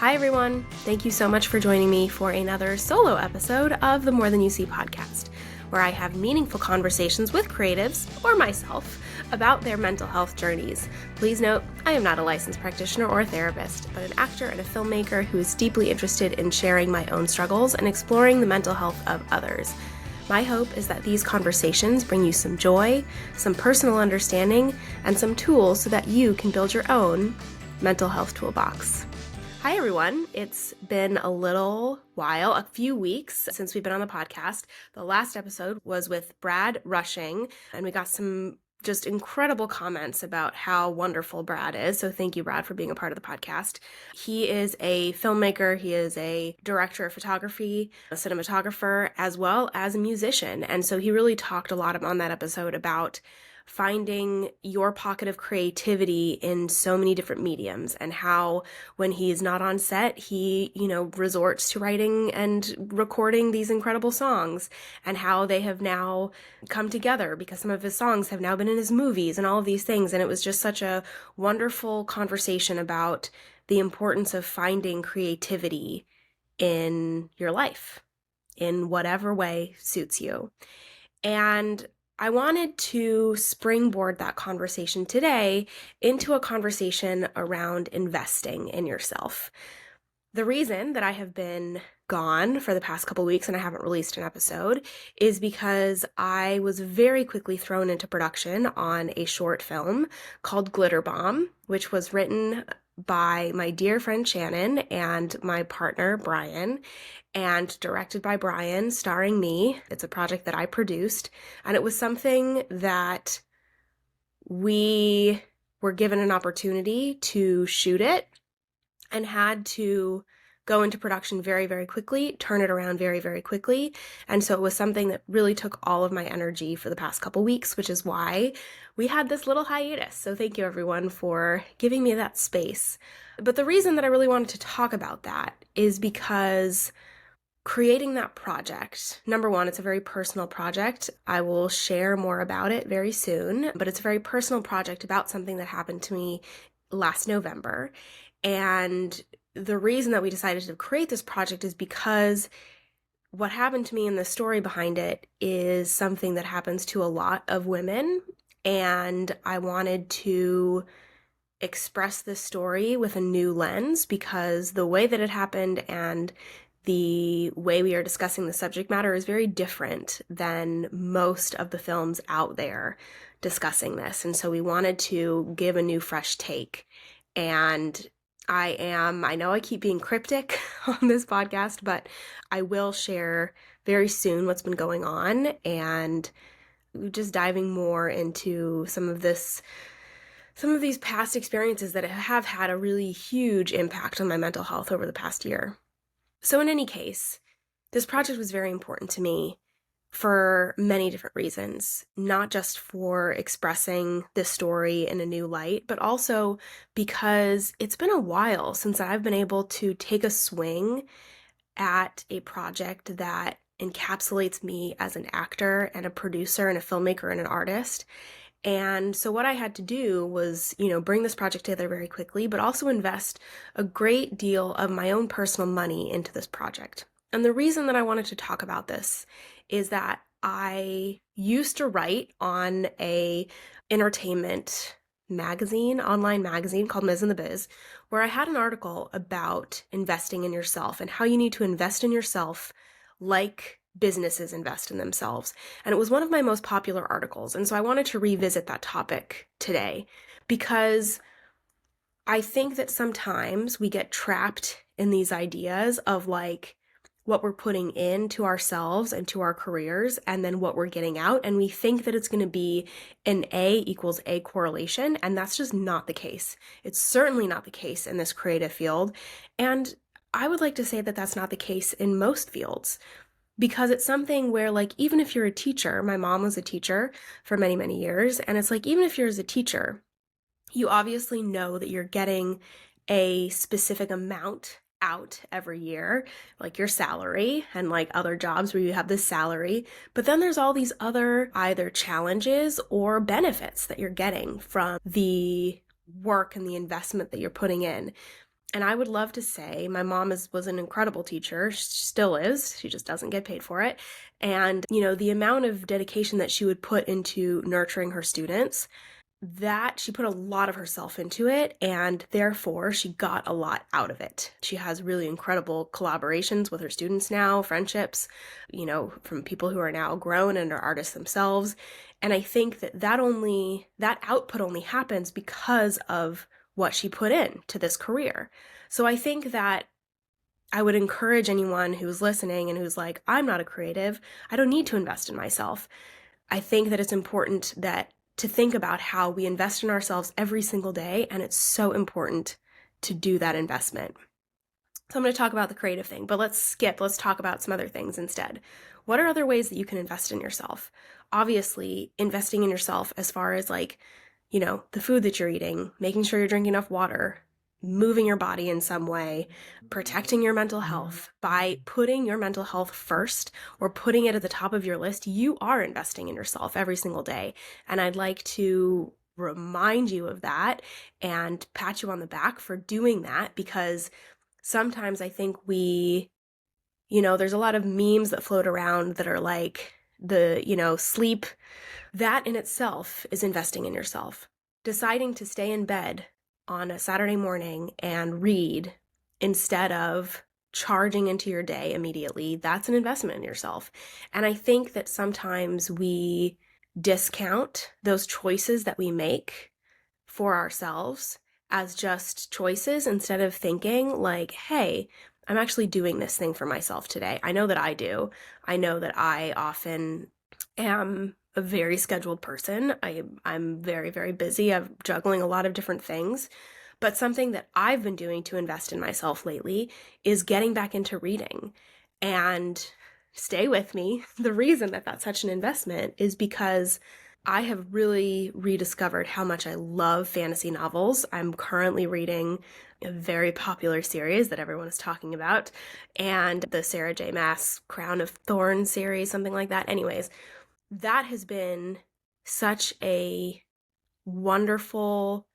Hi, everyone. Thank you so much for joining me for another solo episode of the More Than You See podcast, where I have meaningful conversations with creatives, or myself, about their mental health journeys. Please note, I am not a licensed practitioner or a therapist, but an actor and a filmmaker who is deeply interested in sharing my own struggles and exploring the mental health of others. My hope is that these conversations bring you some joy, some personal understanding, and some tools so that you can build your own mental health toolbox. Hi, everyone. It's been a little while, a few weeks since we've been on the podcast. The last episode was with Brad Rushing, and we got some just incredible comments about how wonderful Brad is. So thank you, Brad, for being a part of the podcast. He is a filmmaker. He is a director of photography, a cinematographer, as well as a musician. And so he really talked a lot on that episode about finding your pocket of creativity in so many different mediums, and how when he's not on set, he, resorts to writing and recording these incredible songs, and how they have now come together because some of his songs have now been in his movies and all of these things. And it was just such a wonderful conversation about the importance of finding creativity in your life in whatever way suits you. And I wanted to springboard that conversation today into a conversation around investing in yourself. The reason that I have been gone for the past couple weeks and I haven't released an episode is because I was very quickly thrown into production on a short film called Glitter Bomb, which was written by my dear friend Shannon and my partner Brian, and directed by Brian, starring me. It's a project that I produced, and it was something that we were given an opportunity to shoot it and had to go into production very, very quickly, turn it around very, very quickly. And so it was something that really took all of my energy for the past couple weeks, which is why we had this little hiatus. So thank you, everyone, for giving me that space. But the reason that I really wanted to talk about that is because creating that project, number one, it's a very personal project. I will share more about it very soon, but it's a very personal project about something that happened to me last November. And the reason that we decided to create this project is because what happened to me and the story behind it is something that happens to a lot of women. And I wanted to express this story with a new lens because the way that it happened and the way we are discussing the subject matter is very different than most of the films out there discussing this. And so we wanted to give a new, fresh take. And I know I keep being cryptic on this podcast, but I will share very soon what's been going on and just diving more into some of these past experiences that have had a really huge impact on my mental health over the past year. So in any case, this project was very important to me for many different reasons, not just for expressing this story in a new light, but also because it's been a while since I've been able to take a swing at a project that encapsulates me as an actor and a producer and a filmmaker and an artist. And so what I had to do was, bring this project together very quickly, but also invest a great deal of my own personal money into this project. And the reason that I wanted to talk about this is that I used to write on a entertainment magazine, online magazine called Ms. in the Biz, where I had an article about investing in yourself and how you need to invest in yourself like businesses invest in themselves. And it was one of my most popular articles. And so I wanted to revisit that topic today because I think that sometimes we get trapped in these ideas of like what we're putting into ourselves and to our careers and then what we're getting out. And we think that it's going to be an A equals A correlation. And that's just not the case. It's certainly not the case in this creative field. And I would like to say that that's not the case in most fields. Because it's something where, like, even if you're a teacher, my mom was a teacher for many, many years, and it's like, even if you're as a teacher, you obviously know that you're getting a specific amount out every year, like your salary and like other jobs where you have this salary. But then there's all these other either challenges or benefits that you're getting from the work and the investment that you're putting in. And I would love to say my mom was an incredible teacher. She still is. She just doesn't get paid for it. And, the amount of dedication that she would put into nurturing her students, that she put a lot of herself into it, and therefore she got a lot out of it. She has really incredible collaborations with her students now, friendships, from people who are now grown and are artists themselves. And I think that output only happens because of what she put in to this career. So I think that I would encourage anyone who's listening and who's like, I'm not a creative, I don't need to invest in myself. I think that it's important to think about how we invest in ourselves every single day, and it's so important to do that investment. So I'm going to talk about the creative thing, but let's talk about some other things instead. What are other ways that you can invest in yourself? Obviously, investing in yourself as far as the food that you're eating, making sure you're drinking enough water, moving your body in some way, protecting your mental health. By putting your mental health first or putting it at the top of your list, you are investing in yourself every single day. And I'd like to remind you of that and pat you on the back for doing that, because sometimes I think there's a lot of memes that float around that are like sleep. That in itself is investing in yourself. Deciding to stay in bed on a Saturday morning and read instead of charging into your day immediately, that's an investment in yourself. And I think that sometimes we discount those choices that we make for ourselves as just choices instead of thinking like, hey, I'm actually doing this thing for myself today. I know that I do. I know that I often am a very scheduled person. I'm very, very busy. I'm juggling a lot of different things. But something that I've been doing to invest in myself lately is getting back into reading. And stay with me. The reason that that's such an investment is because I have really rediscovered how much I love fantasy novels. I'm currently reading a very popular series that everyone is talking about, and the Sarah J. Maas Crown of Thorns series, something like that. Anyways, that has been such a wonderful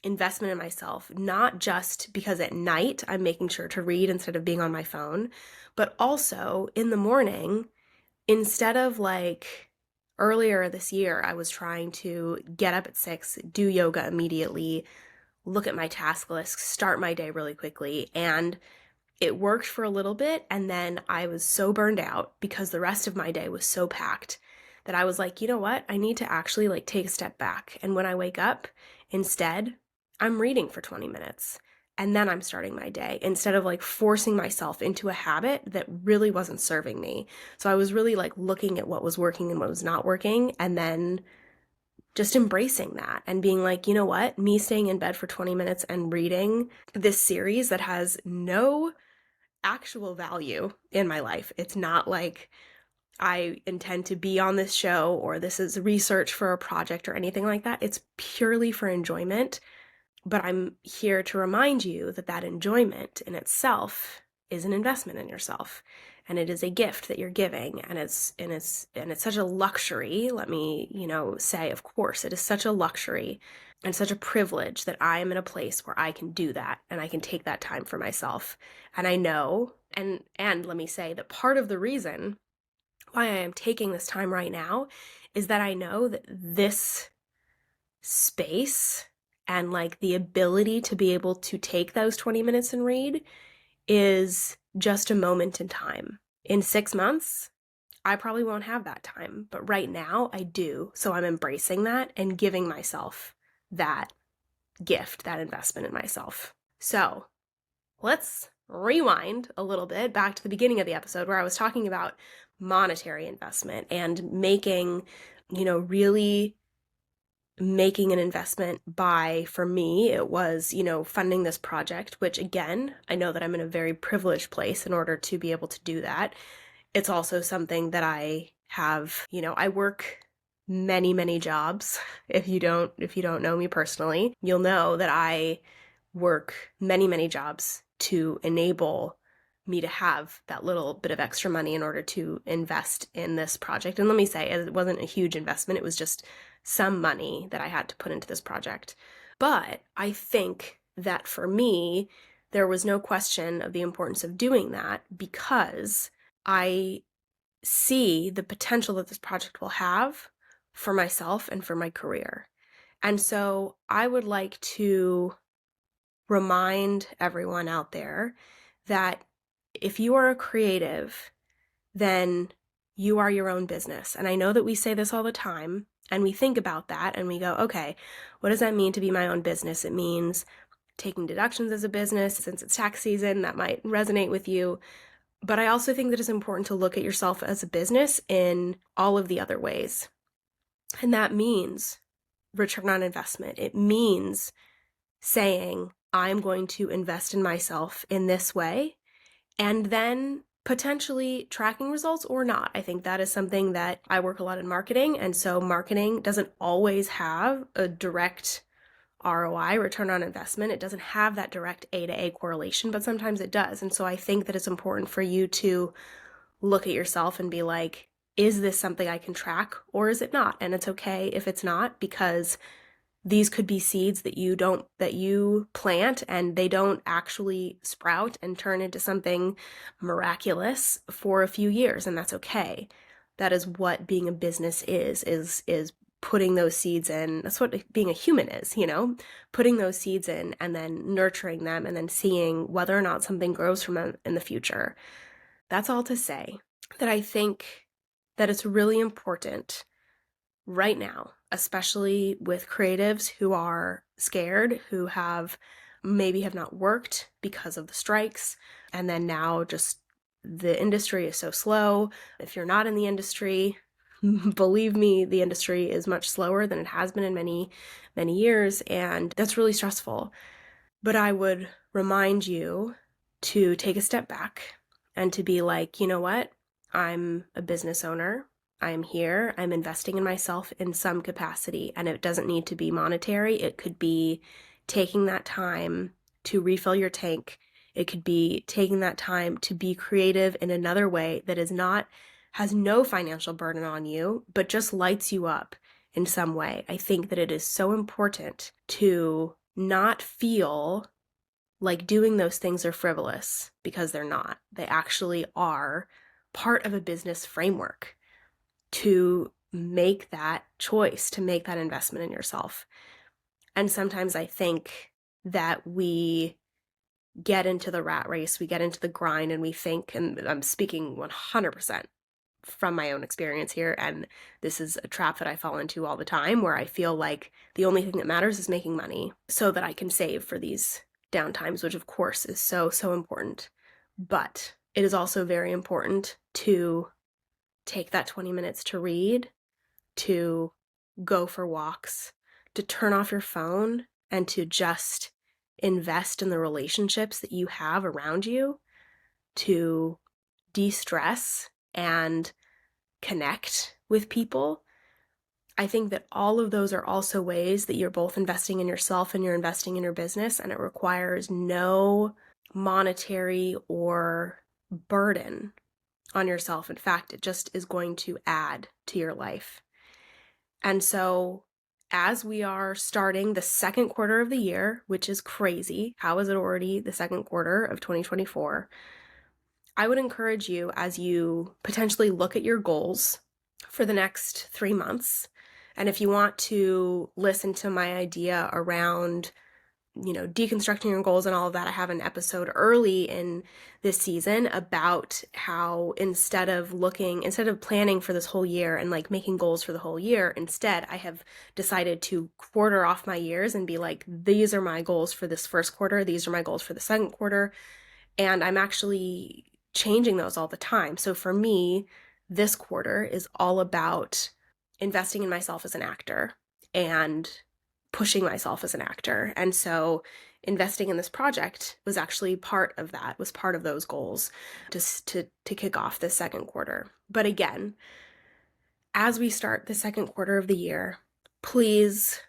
investment in myself, not just because at night I'm making sure to read instead of being on my phone, but also in the morning, instead of earlier this year, I was trying to get up at 6, do yoga immediately, look at my task list, start my day really quickly, and it worked for a little bit, and then I was so burned out because the rest of my day was so packed that I was like, you know what? I need to actually take a step back. And when I wake up, instead, I'm reading for 20 minutes. And then I'm starting my day instead of forcing myself into a habit that really wasn't serving me. So I was really looking at what was working and what was not working, and then just embracing that and being like, you know what? Me staying in bed for 20 minutes and reading this series that has no actual value in my life. It's not like I intend to be on this show or this is research for a project or anything like that. It's purely for enjoyment. But I'm here to remind you that that enjoyment in itself is an investment in yourself, and it is a gift that you're giving, and it's such a luxury. Let me, say, of course, it is such a luxury and such a privilege that I am in a place where I can do that and I can take that time for myself. And I know, and let me say that part of the reason why I am taking this time right now is that I know that this space and the ability to be able to take those 20 minutes and read is just a moment in time. In 6 months, I probably won't have that time, but right now I do. So I'm embracing that and giving myself that gift, that investment in myself. So let's rewind a little bit back to the beginning of the episode where I was talking about monetary investment and making, really making an investment for me, it was, funding this project, which again, I know that I'm in a very privileged place in order to be able to do that. It's also something that I have, I work many, many jobs. If you don't know me personally, you'll know that I work many, many jobs to enable me to have that little bit of extra money in order to invest in this project. And let me say, it wasn't a huge investment. It was just some money that I had to put into this project. But I think that for me, there was no question of the importance of doing that because I see the potential that this project will have for myself and for my career. And so I would like to remind everyone out there that if you are a creative, then you are your own business. And I know that we say this all the time, and we think about that and we go, okay, what does that mean to be my own business? It means taking deductions as a business. Since it's tax season, that might resonate with you. But I also think that it's important to look at yourself as a business in all of the other ways. And that means return on investment. It means saying, I'm going to invest in myself in this way, and then potentially tracking results or not. I think that is something that I work a lot in marketing. And so marketing doesn't always have a direct ROI, return on investment. It doesn't have that direct A to A correlation, but sometimes it does. And so I think that it's important for you to look at yourself and be like, is this something I can track or is it not? And it's okay if it's not, because these could be seeds that you plant and they don't actually sprout and turn into something miraculous for a few years, and that's okay. That is what being a business is putting those seeds in. That's what being a human is, putting those seeds in and then nurturing them and then seeing whether or not something grows from them in the future. That's all to say that I think that it's really important right now, especially with creatives who are scared, who maybe have not worked because of the strikes, and then now just the industry is so slow. If you're not in the industry, believe me, the industry is much slower than it has been in many, many years, and that's really stressful. But I would remind you to take a step back and to be like, you know what? I'm a business owner. I'm here. I'm investing in myself in some capacity, and it doesn't need to be monetary. It could be taking that time to refill your tank. It could be taking that time to be creative in another way that has no financial burden on you, but just lights you up in some way. I think that it is so important to not feel like doing those things are frivolous, because they're not. They actually are part of a business framework to make that choice, to make that investment in yourself. And sometimes I think that we get into the rat race, we get into the grind, and we think, and I'm speaking 100% from my own experience here, and this is a trap that I fall into all the time, where I feel like the only thing that matters is making money so that I can save for these downtimes, which of course is so, so important. But it is also very important to take that 20 minutes to read, to go for walks, to turn off your phone, and to just invest in the relationships that you have around you, to de-stress and connect with people. I think that all of those are also ways that you're both investing in yourself and you're investing in your business, and it requires no monetary or burden on yourself. In fact, it just is going to add to your life. And so as we are starting the second quarter of the year, which is crazy, how is it already the second quarter of 2024? I would encourage you, as you potentially look at your goals for the next 3 months, and if you want to listen to my idea around deconstructing your goals and all of that, I have an episode early in this season about how instead of planning for this whole year and like making goals for the whole year, instead I have decided to quarter off my years and be like, these are my goals for this first quarter, these are my goals for the second quarter, and I'm actually changing those all the time. So for me, this quarter is all about investing in myself as an actor and pushing myself as an actor. And so investing in this project was actually part of that, was part of those goals, just to kick off this second quarter. But again, as we start the second quarter of the year, please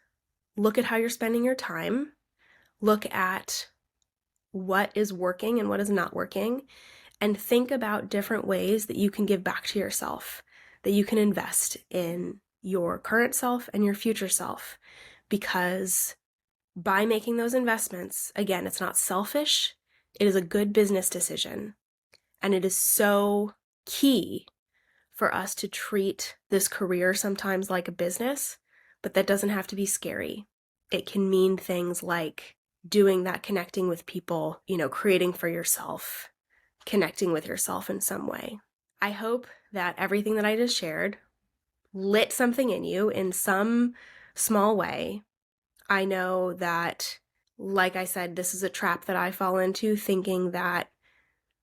look at how you're spending your time, look at what is working and what is not working, and think about different ways that you can give back to yourself, that you can invest in your current self and your future self. Because by making those investments, again, it's not selfish, It is a good business decision. And it is so key for us to treat this career sometimes like a business, but that doesn't have to be scary. It can mean things like doing that connecting with people, creating for yourself, connecting with yourself in some way. I hope that everything that I just shared lit something in you in some small way. I know that, like I said, this is a trap that I fall into, thinking that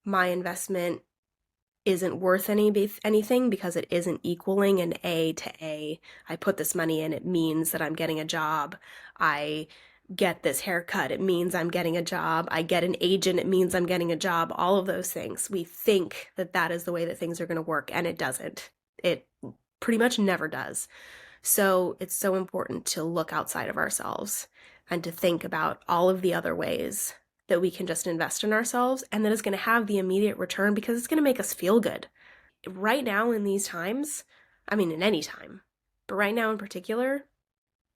my investment isn't worth anything because it isn't equaling an A to A. I put this money in, it means that I'm getting a job. I get this haircut, it means I'm getting a job. I get an agent, it means I'm getting a job. All of those things. We think that that is the way that things are going to work, and it doesn't. It pretty much never does. So it's so important to look outside of ourselves and to think about all of the other ways that we can just invest in ourselves and that is going to have the immediate return because it's going to make us feel good. Right now in these times, in any time, but right now in particular,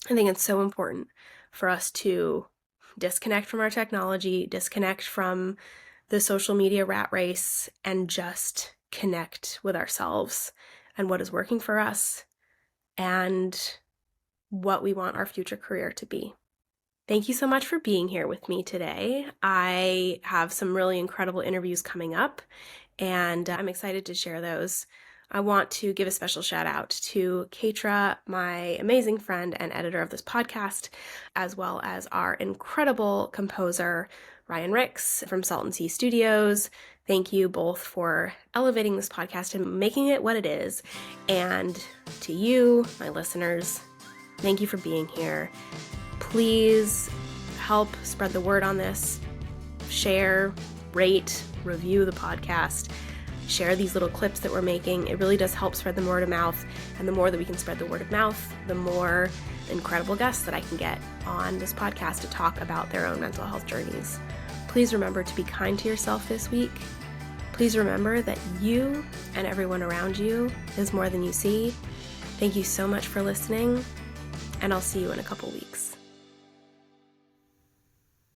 I think it's so important for us to disconnect from our technology, disconnect from the social media rat race, and just connect with ourselves and what is working for us and what we want our future career to be. Thank you so much for being here with me today. I have some really incredible interviews coming up, and I'm excited to share those. I want to give a special shout out to Katra, my amazing friend and editor of this podcast, as well as our incredible composer, Ryan Ricks from Salt and Sea Studios. Thank you both for elevating this podcast and making it what it is. And to you, my listeners, thank you for being here. Please help spread the word on this. Share, rate, review the podcast. Share these little clips that we're making. It really does help spread the word of mouth. And the more that we can spread the word of mouth, the more incredible guests that I can get on this podcast to talk about their own mental health journeys. Please remember to be kind to yourself this week. Please remember that you and everyone around you is more than you see. Thank you so much for listening, and I'll see you in a couple weeks.